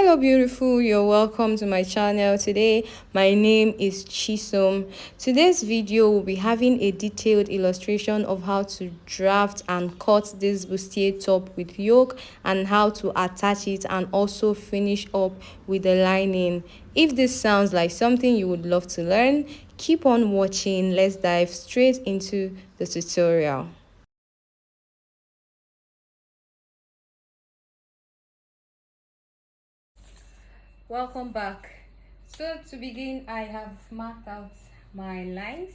Hello beautiful, you're welcome to my channel. Today my name is Chisom. Today's video will be having a detailed illustration of how to draft and cut this bustier top with yoke and how to attach it and also finish up with the lining. If this sounds like something you would love to learn, keep on watching. Let's dive straight into the tutorial. Welcome back. So to begin, I have marked out my lines.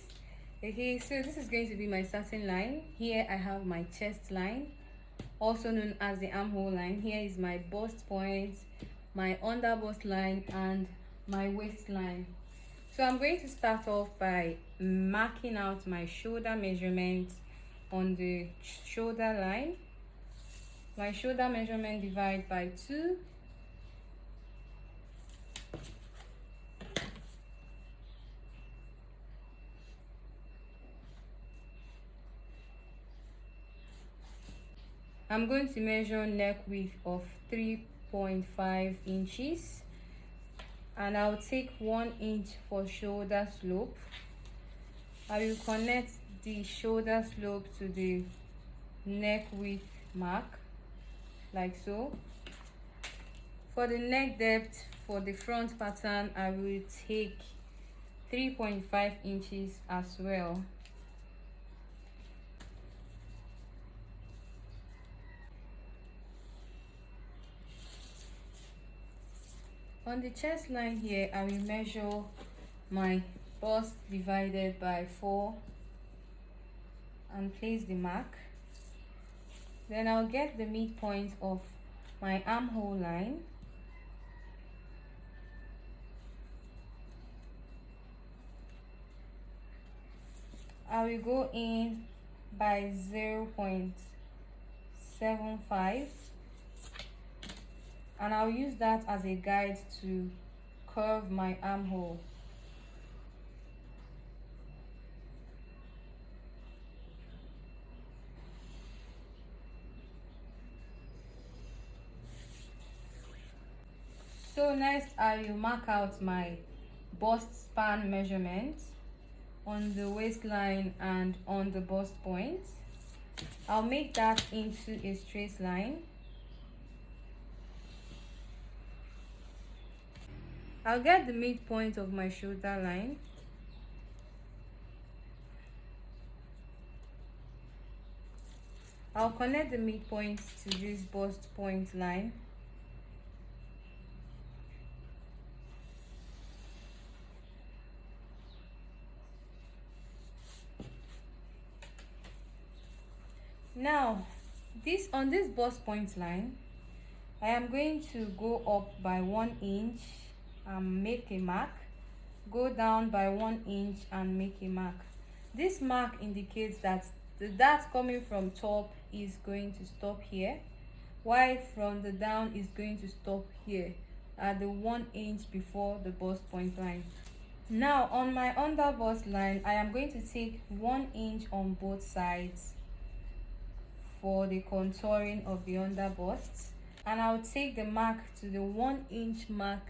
Okay, so this is going to be my starting line. Here I have my chest line, also known as the armhole line. Here is my bust point, my under bust line, and my waistline. So I'm going to start off by marking out my shoulder measurement on the shoulder line. My shoulder measurement divide by 2. I'm going to measure neck width of 3.5 inches, and I'll take 1 inch for shoulder slope. I will connect the shoulder slope to the neck width mark like so. For the neck depth for the front pattern, I will take 3.5 inches as well. On the chest line here, I will measure my bust divided by 4 and place the mark. Then I'll get the midpoint of my armhole line. I will go in by 0.75, and I'll use that as a guide to curve my armhole. So next I will mark out my bust span measurement on the waistline and on the bust point. I'll make that into a straight line. I'll get the midpoint of my shoulder line. I'll connect the midpoint to this bust point line. Now, on this bust point line, I am going to go up by 1 inch and make a mark, go down by 1 inch and make a mark. This mark indicates that the dart coming from top is going to stop here, while from the down is going to stop here at the 1 inch before the bust point line. Now on my under bust line, I am going to take 1 inch on both sides for the contouring of the under bust, and I'll take the mark to the 1 inch mark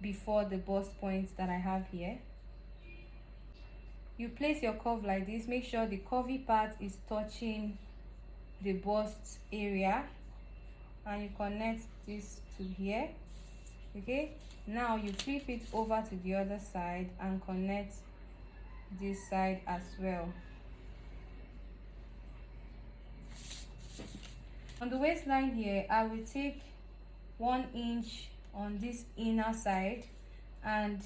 before the bust point that I have here. You place your curve like this. Make sure the curvy part is touching the bust area, and you connect this to here. Okay, now you flip it over to the other side and connect this side as well. On the waistline here, I will take 1 inch on this inner side and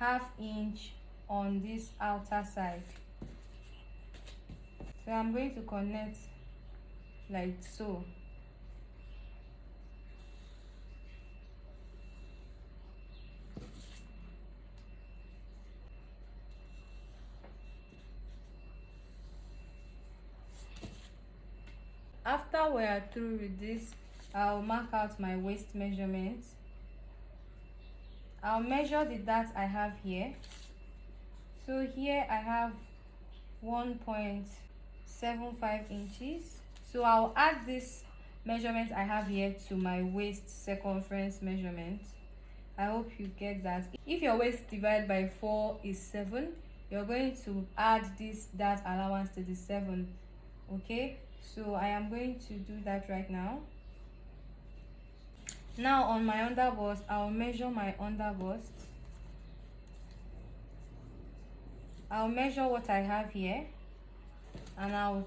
½ inch on this outer side. So I'm going to connect like so. After we are through with this, I'll mark out my waist measurement. I'll measure the dart I have here. So here I have 1.75 inches. So I'll add this measurement I have here to my waist circumference measurement. I hope you get that. If your waist divided by 4 is 7, you're going to add that allowance to the 7. Okay, so I am going to do that right now. Now on my underbust, I'll measure my underbust. I'll measure what I have here, and I'll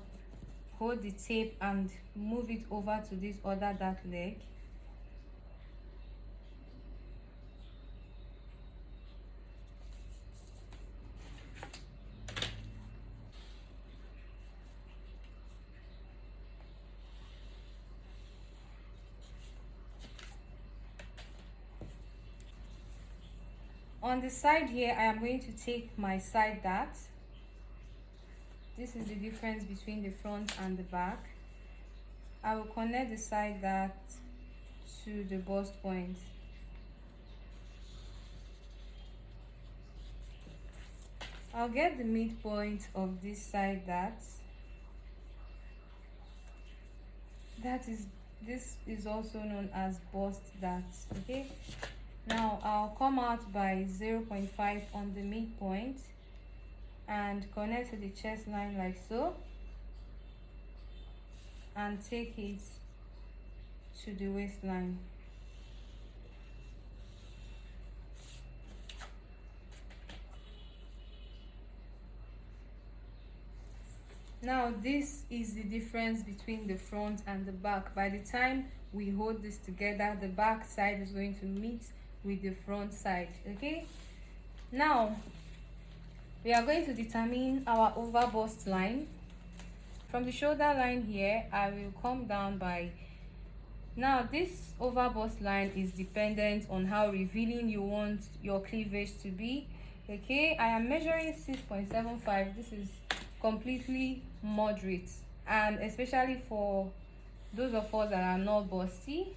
hold the tape and move it over to this other dart leg. On the side here, I am going to take my side dart. This is the difference between the front and the back. I will connect the side dart to the bust point. I'll get the midpoint of this side dart. This is also known as bust dart. Okay, now I'll come out by 0.5 on the midpoint and connect to the chest line like so, and take it to the waistline. Now this is the difference between the front and the back. By the time we hold this together, the back side is going to meet with the front side. Okay, now we are going to determine our overbust line. From the shoulder line here, I will come down by, now this overbust line is dependent on how revealing you want your cleavage to be. Okay, I am measuring 6.75. this is completely moderate, and especially for those of us that are not busty.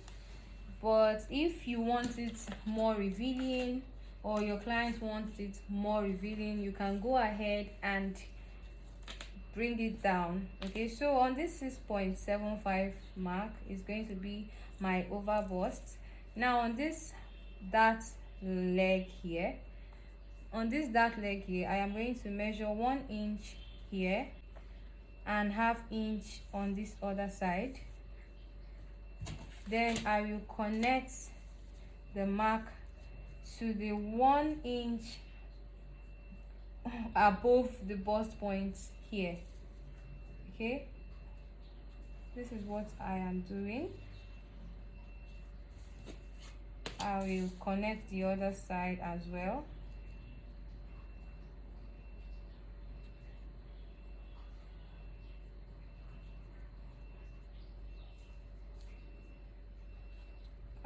But if you want it more revealing, or your client wants it more revealing, you can go ahead and bring it down. Okay, so on this 6.75 mark is going to be my overbust. Now on this dart leg here, I am going to measure 1 inch here and ½ inch on this other side. Then I will connect the mark to the 1 inch above the bust point here. Okay, this is what I am doing. I will connect the other side as well.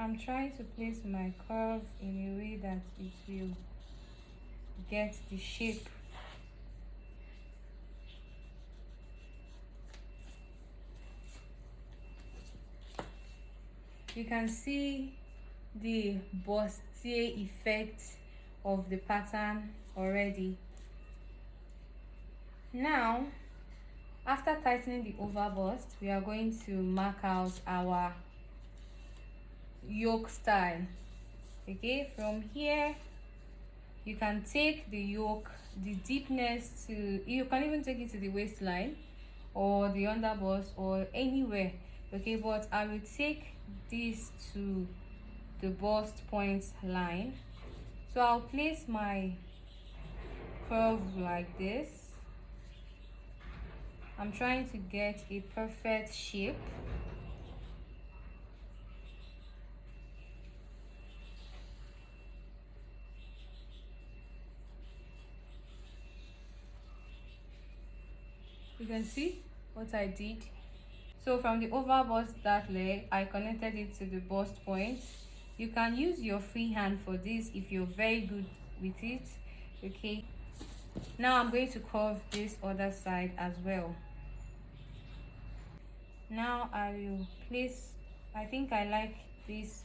I'm trying to place my curve in a way that it will get the shape. You can see the bustier effect of the pattern already. Now, after tightening the overbust, we are going to mark out our yoke style. Okay, from here you can take the yoke, the deepness to, you can even take it to the waistline or the underbust or anywhere. Okay, but I will take this to the bust point line. So I'll place my curve like this. I'm trying to get a perfect shape. You can see what I did. So from the overbust dart leg, I connected it to the bust point. You can use your free hand for this if you're very good with it. Okay, now I'm going to curve this other side as well. Now I will place, I think I like this,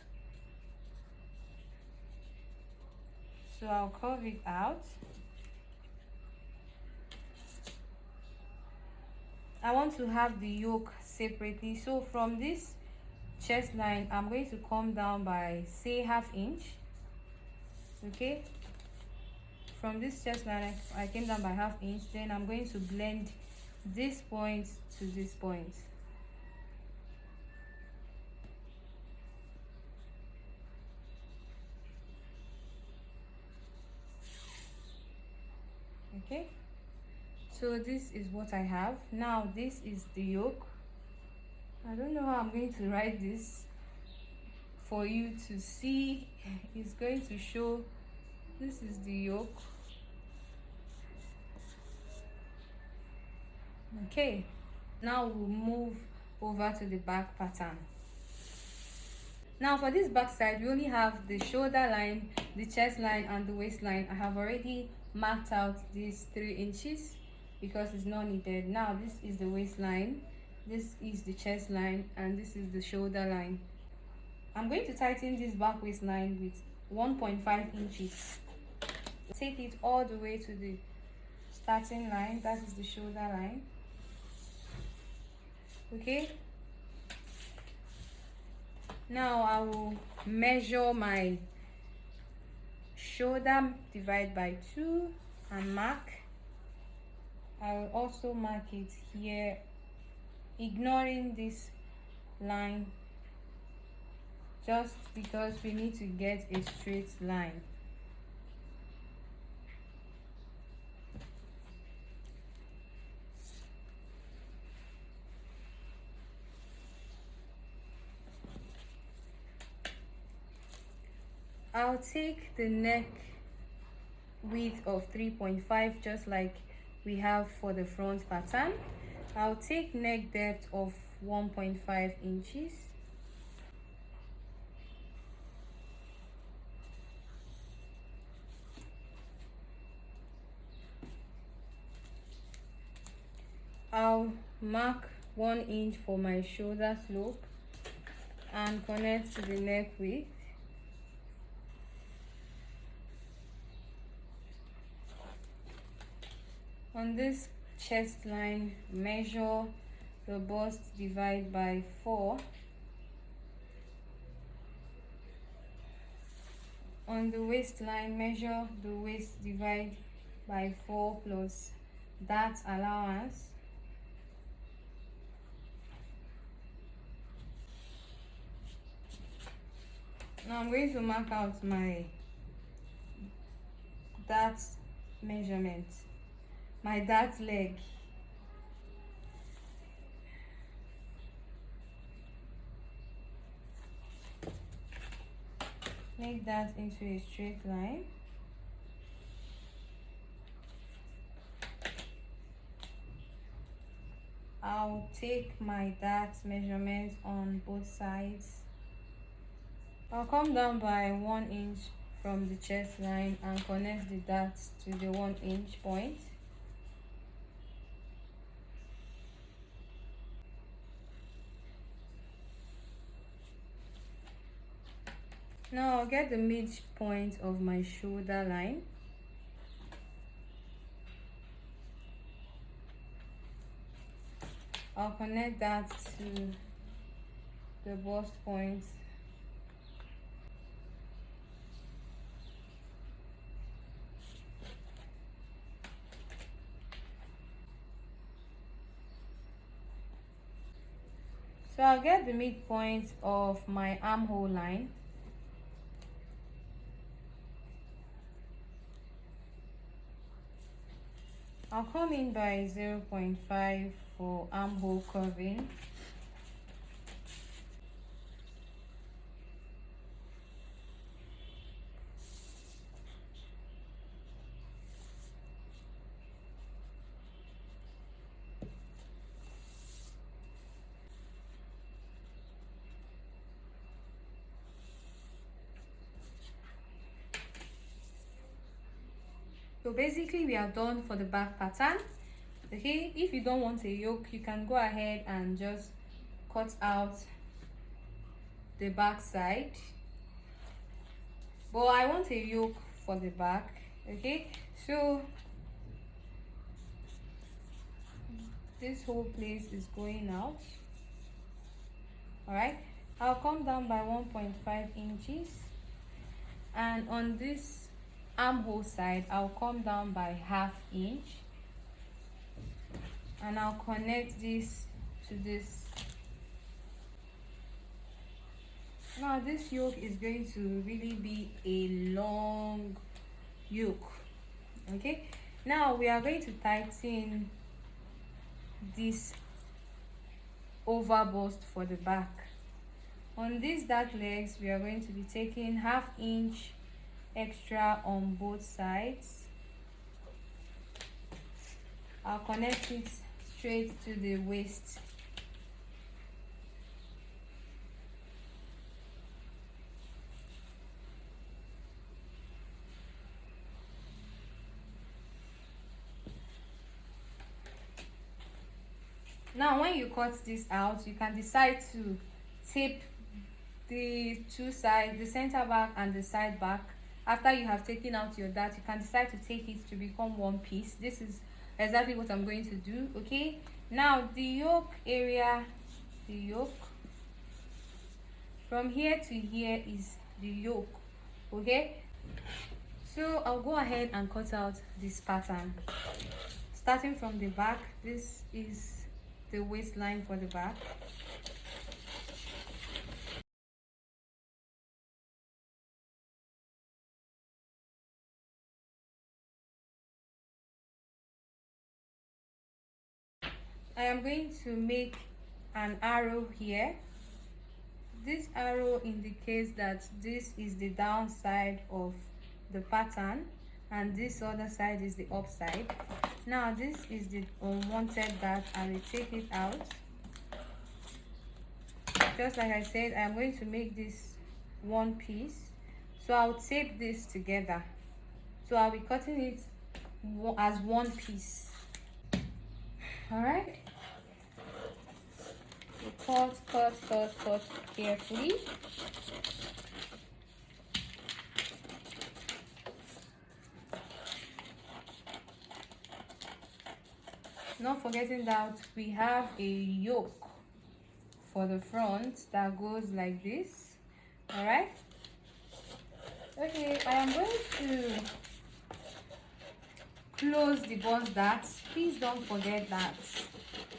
so I'll curve it out. I want to have the yoke separately, so from this chest line, I'm going to come down by, say, 1/2 inch. Okay, from this chest line I came down by 1/2 inch. Then I'm going to blend this point to this point. Okay, so this is what I have. Now this is the yoke. I don't know how I'm going to write this for you to see. It's going to show. This is the yoke. Okay, now we'll move over to the back pattern. Now for this back side, we only have the shoulder line, the chest line, and the waistline. I have already marked out these 3 inches because it's not needed. Now this is the waistline, this is the chest line, and this is the shoulder line. I'm going to tighten this back waistline with 1.5 inches. Take it all the way to the starting line, that is the shoulder line. Okay, now I will measure my shoulder, divide by 2 and mark. I will also mark it here, ignoring this line just because we need to get a straight line. I'll take the neck width of 3.5 just like we have for the front pattern. I'll take neck depth of 1.5 inches. I'll mark 1 inch for my shoulder slope and connect to the neck width. On this chest line, measure the bust, divide by 4. On the waistline, measure the waist, divide by 4 plus that allowance. Now I'm going to mark out my dart measurement, my dart leg. Make that into a straight line. I'll take my dart measurement on both sides. I'll come down by 1 inch from the chest line and connect the dart to the 1 inch point. Now I'll get the midpoint of my shoulder line. I'll connect that to the bust point. So I'll get the midpoint of my armhole line. I'll come in by 0.5 for armhole curving. So basically we are done for the back pattern. Okay, if you don't want a yoke, you can go ahead and just cut out the back side, but I want a yoke for the back. Okay, so this whole place is going out. All right, I'll come down by 1.5 inches, and on this armhole side I'll come down by 1/2 inch, and I'll connect this to this. Now this yoke is going to really be a long yoke. Okay, now we are going to tighten this overbust for the back. On these dark legs we are going to be taking 1/2 inch extra on both sides. I'll connect it straight to the waist. Now when you cut this out, you can decide to tape the two sides, the center back and the side back. After you have taken out your dart, you can decide to take it to become one piece. This is exactly what I'm going to do. Okay, now the yoke area, the yoke from here to here is the yoke. Okay, so I'll go ahead and cut out this pattern. Starting from the back, this is the waistline for the back. I am going to make an arrow here. This arrow indicates that this is the downside of the pattern and this other side is the upside. Now this is the unwanted dart. I will take it out. Just like I said, I am going to make this one piece, so I'll tape this together. So I'll be cutting it as one piece. All right, cut carefully. Not forgetting that we have a yoke for the front that goes like this. All right, okay, I am going to close the bust dart. Please don't forget that.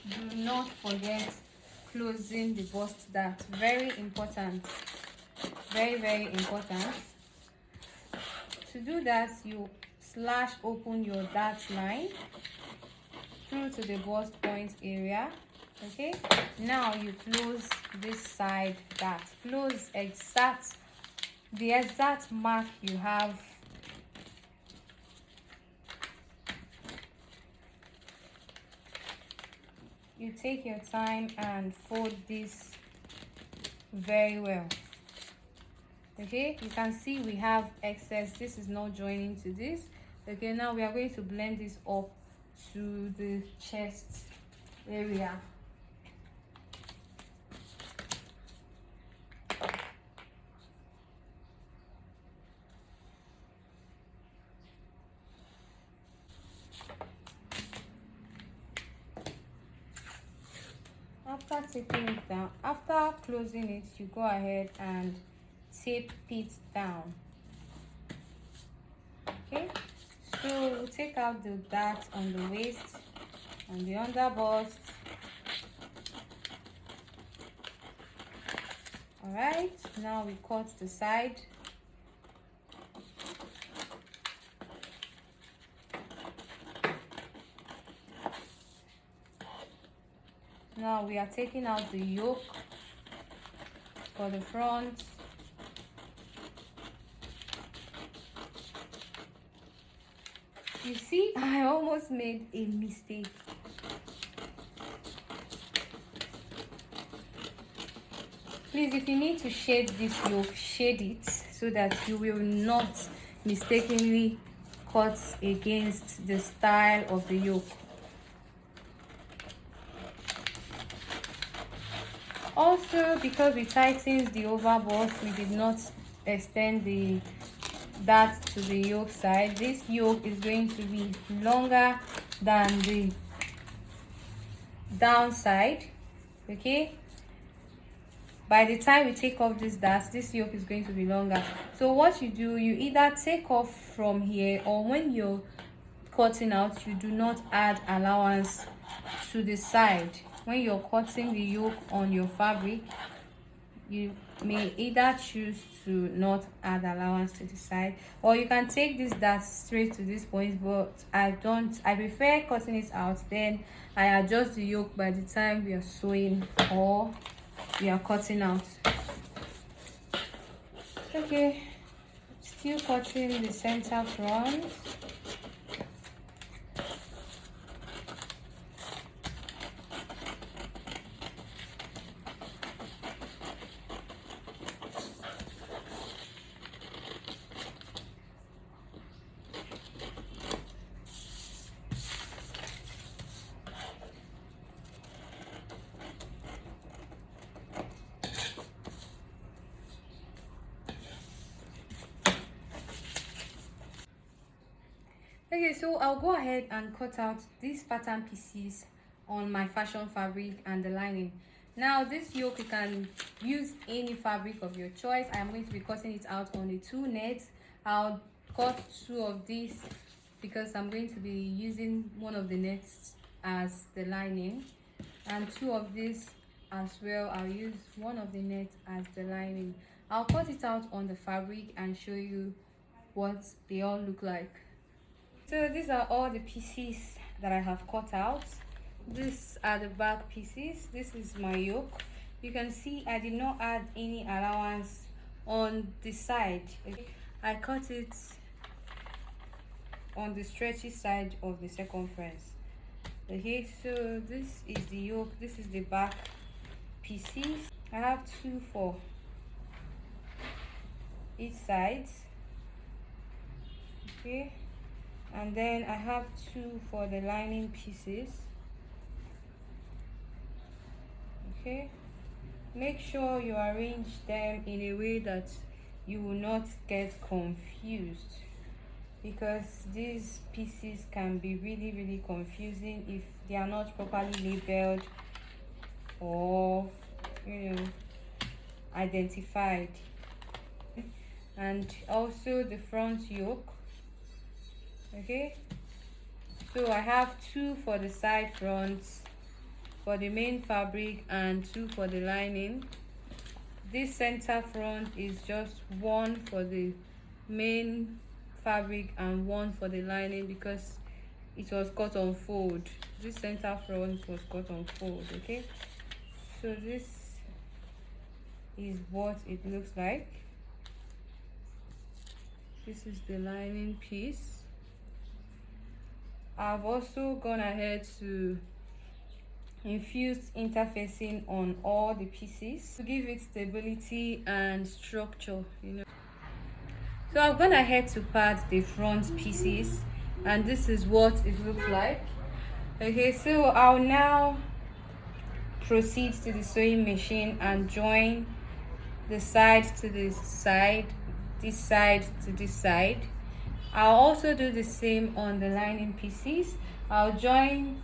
Do not forget closing the bust dart. Very important, very important. To do that, you slash open your dart line through to the bust point area. Okay, now you close this side dart. Close the exact mark you have. You take your time and fold this very well. Okay, you can see we have excess. This is not joining to this. Okay, now we are going to blend this up to the chest area. After taping it down, after closing it, you go ahead and tape it down. Okay, so we'll take out the dart on the waist and the underbust. All right, now we cut the side. Now we are taking out the yoke for the front. You see, I almost made a mistake. Please, if you need to shade this yoke, shade it so that you will not mistakenly cut against the style of the yoke. Also, because we tightened the overbust, we did not extend the dart to the yoke side. This yoke is going to be longer than the downside. Okay, by the time we take off this dust, this yoke is going to be longer. So what you do, you either take off from here, or when you're cutting out, you do not add allowance to the side. When you're cutting the yoke on your fabric, you may either choose to not add allowance to the side, or you can take this dust straight to this point, but I prefer cutting it out, then I adjust the yoke by the time we are sewing or we are cutting out. Okay, still cutting the center front. Okay, so I'll go ahead and cut out these pattern pieces on my fashion fabric and the lining. Now this yoke, you can use any fabric of your choice. I am going to be cutting it out on the 2 nets. I'll cut 2 of these because I'm going to be using one of the nets as the lining, and 2 of this as well. I'll use one of the nets as the lining. I'll cut it out on the fabric and show you what they all look like. So these are all the pieces that I have cut out. These are the back pieces. This is my yoke. You can see I did not add any allowance on the side. I cut it on the stretchy side of the circumference. Okay, so this is the yoke, this is the back pieces. I have 2 for each side. Okay, and then I have 2 for the lining pieces. Okay, make sure you arrange them in a way that you will not get confused, because these pieces can be really confusing if they are not properly labeled or identified. And also the front yoke. Okay, so I have 2 for the side fronts for the main fabric and 2 for the lining. This center front is just 1 for the main fabric and 1 for the lining because it was cut on fold. This center front was cut on fold. Okay, so this is what it looks like. This is the lining piece. I've also gone ahead to infuse interfacing on all the pieces to give it stability and structure. So I've gone ahead to pad the front pieces, and this is what it looks like. Okay, so I'll now proceed to the sewing machine and join the side to this side, this side to this side. I'll also do the same on the lining pieces. I'll join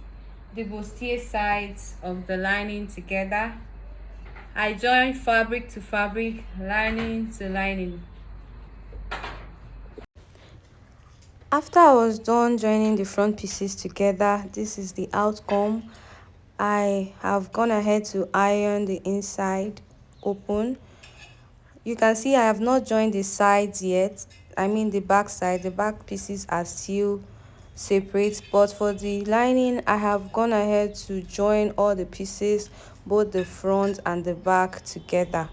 the bustier sides of the lining together. I join fabric to fabric, lining to lining. After I was done joining the front pieces together, this is the outcome. I have gone ahead to iron the inside open. You can see I have not joined the sides yet. I mean the back side. The back pieces are still separate, but for the lining I have gone ahead to join all the pieces, both the front and the back, together.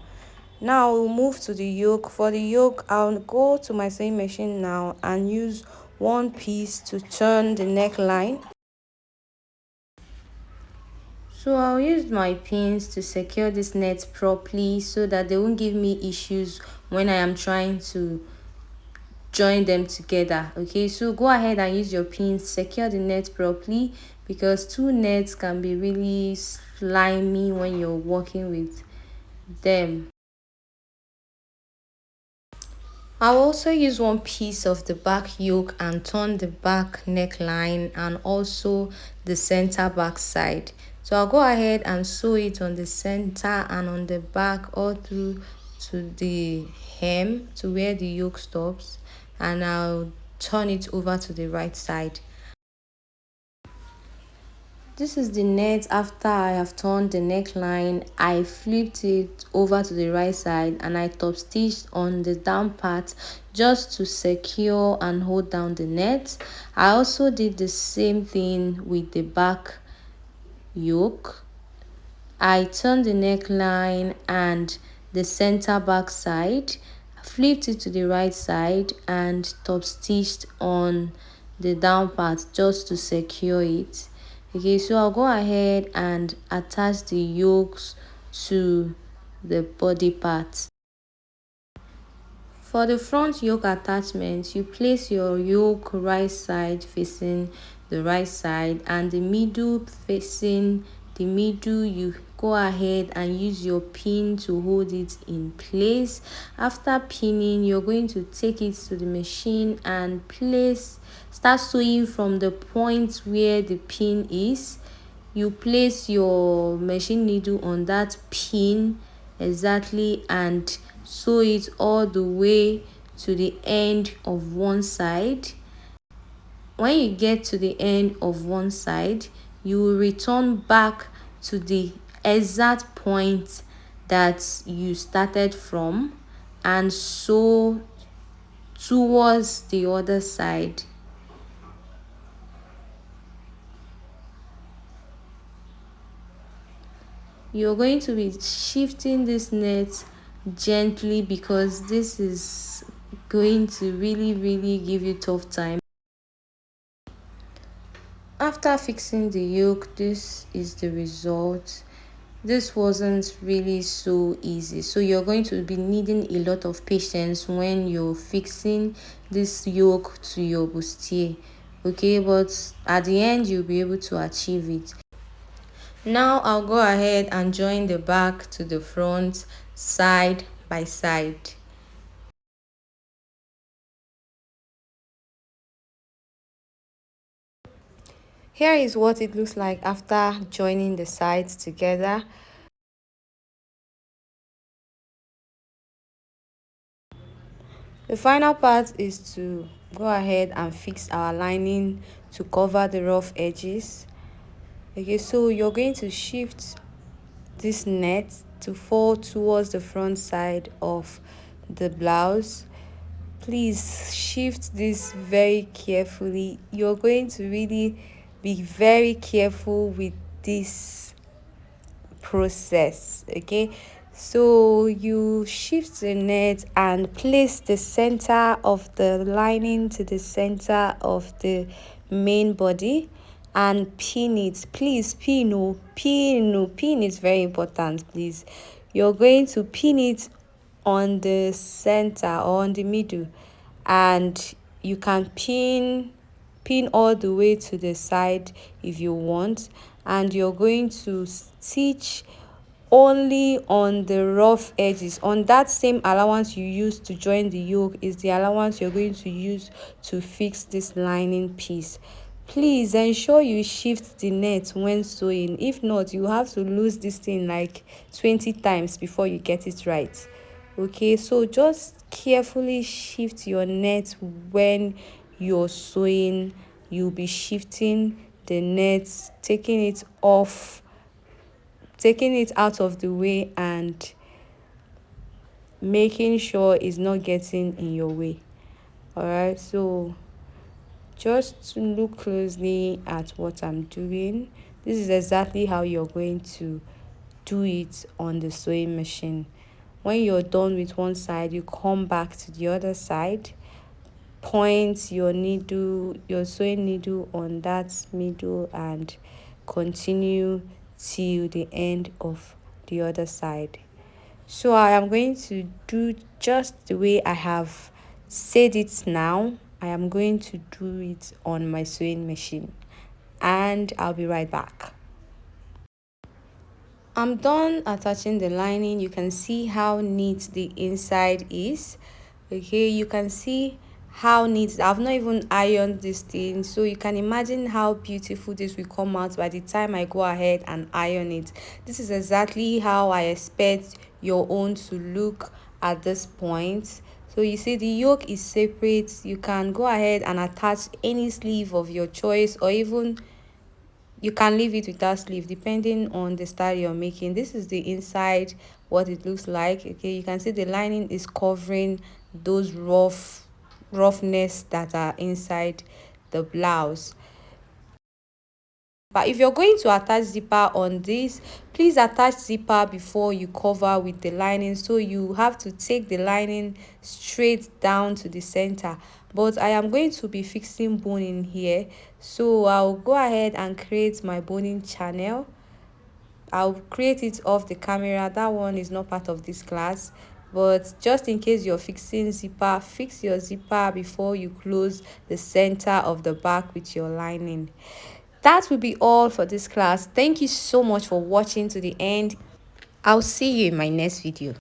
Now we'll move to the yoke. For the yoke, I'll go to my sewing machine now and use one piece to turn the neckline. So I'll use my pins to secure this net properly so that they won't give me issues when I am trying to join them together. Okay, so go ahead and use your pins, secure the net properly, because 2 nets can be really slimy when you're working with them. I'll also use one piece of the back yoke and turn the back neckline and also the center back side So I'll go ahead and sew it on the center and on the back all through to the hem to where the yoke stops, and I'll turn it over to the right side. This is the net after I have turned the neckline. I flipped it over to the right side and I top stitched on the down part just to secure and hold down the net. I also did the same thing with the back yoke. I turned the neckline and the center back side, flipped it to the right side and top stitched on the down part just to secure it. Okay, so I'll go ahead and attach the yokes to the body part. For the front yoke attachment, you place your yoke right side facing the right side and the middle facing the middle. You go ahead and use your pin to hold it in place. After pinning, you're going to take it to the machine and start sewing from the point where the pin is. You place your machine needle on that pin exactly and sew it all the way to the end of one side. When you get to the end of one side, you will return back to the exact point that you started from and sew towards the other side. You're going to be shifting this net gently because this is going to really give you tough time. After fixing the yoke, this is the result. This wasn't really so easy, so you're going to be needing a lot of patience when you're fixing this yoke to your bustier. Okay, but at the end you'll be able to achieve it. Now I'll go ahead and join the back to the front side by side. Here is what it looks like after joining the sides together. The final part is to go ahead and fix our lining to cover the rough edges. Okay, so you're going to shift this net to fall towards the front side of the blouse. Please shift this very carefully. You're going to really be very careful with this process. Okay, so you shift the net and place the center of the lining to the center of the main body and pin it. Please pin, oh, pin, oh, pin is very important. Please, you're going to pin it on the center or on the middle, and you can pin all the way to the side if you want, and you're going to stitch only on the rough edges. On that same allowance you use to join the yoke is the allowance you're going to use to fix this lining piece. Please ensure you shift the net when sewing. If not, you have to lose this thing like 20 times before you get it right. Okay, so just carefully shift your net when you're sewing. You'll be shifting the net, taking it out of the way and making sure it's not getting in your way. All right, so just to look closely at what I'm doing, this is exactly how you're going to do it on the sewing machine. When you're done with one side, you come back to the other side, point your sewing needle on that middle and continue till the end of the other side. So I am going to do just the way I have said it now. I am going to do it on my sewing machine and I'll be right back. I'm done attaching the lining. You can see how neat the inside is. Okay, you can see how neat. I've not even ironed this thing, so you can imagine how beautiful this will come out by the time I go ahead and iron it. This is exactly how I expect your own to look at this point. So you see the yoke is separate. You can go ahead and attach any sleeve of your choice, or even you can leave it without sleeve depending on the style you're making. This is the inside, what it looks like. Okay, you can see the lining is covering those roughness that are inside the blouse. But if you're going to attach zipper on this, please attach zipper before you cover with the lining, so you have to take the lining straight down to the center. But I am going to be fixing boning here, so I'll go ahead and create my boning channel. I'll create it off the camera. That one is not part of this class, but just in case you're fixing zipper, fix your zipper before you close the center of the back with your lining. That will be all for this class. Thank you so much for watching to the end. I'll see you in my next video.